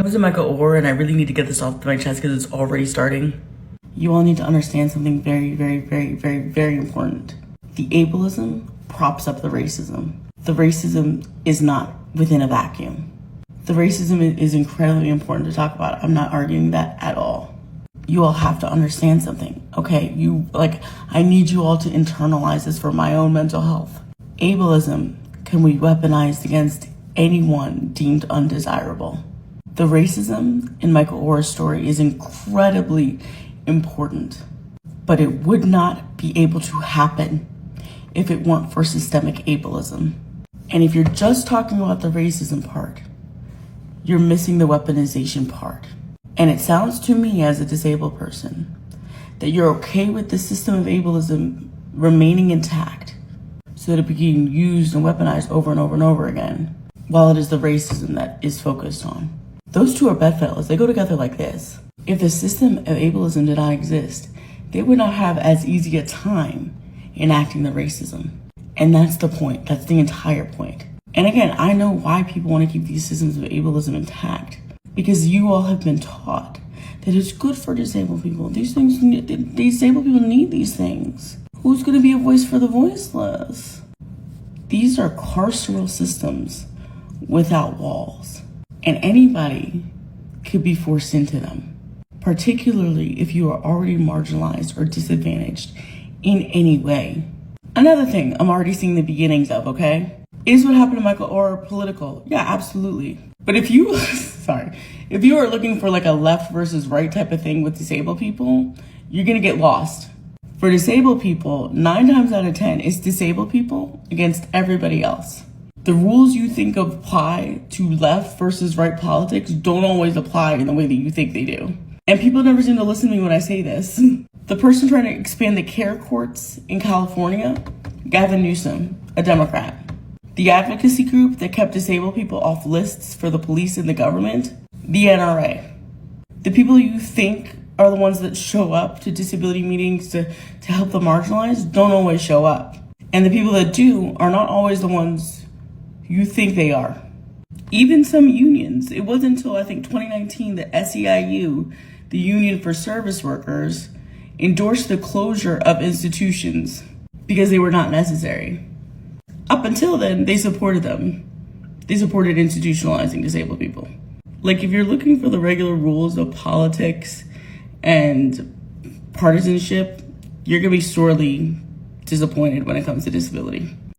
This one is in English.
was Michael Orr, and I really need to get this off my chest because it's already starting. You all need to understand something very, very, very, very, very important. The ableism props up the racism. The racism is not within a vacuum. The racism is incredibly important to talk about. I'm not arguing that at all. You all have to understand something, okay? I need you all to internalize this for my own mental health. Ableism can be weaponized against anyone deemed undesirable. The racism in Michael Orr's story is incredibly important, but it would not be able to happen if it weren't for systemic ableism. And if you're just talking about the racism part, you're missing the weaponization part. And it sounds to me as a disabled person that you're okay with the system of ableism remaining intact so that it being used and weaponized over and over and over again, while it is the racism that is focused on. Those two are bedfellows. They go together like this. If the system of ableism did not exist, they would not have as easy a time enacting the racism. And that's the point. That's the entire point. And again, I know why people want to keep these systems of ableism intact, because you all have been taught that it's good for disabled people. Disabled people need these things. Who's going to be a voice for the voiceless? These are carceral systems without walls, and anybody could be forced into them, particularly if you are already marginalized or disadvantaged in any way. Another thing I'm already seeing the beginnings of, okay? Is what happened to Michael Orr political? Yeah, absolutely. But if you, if you are looking for like a left versus right type of thing with disabled people, you're gonna get lost. For disabled people, 9 times out of 10, it's disabled people against everybody else. The rules you think apply to left versus right politics don't always apply in the way that you think they do. And people never seem to listen to me when I say this. The person trying to expand the care courts in California, Gavin Newsom, a Democrat. The advocacy group that kept disabled people off lists for the police and the government, the NRA. The people you think are the ones that show up to disability meetings to help the marginalized don't always show up. And the people that do are not always the ones you think they are. Even some unions. It wasn't until I think 2019 that SEIU, the Union for Service Workers, endorsed the closure of institutions because they were not necessary. Up until then, they supported them. They supported institutionalizing disabled people. Like, if you're looking for the regular rules of politics and partisanship, you're gonna be sorely disappointed when it comes to disability.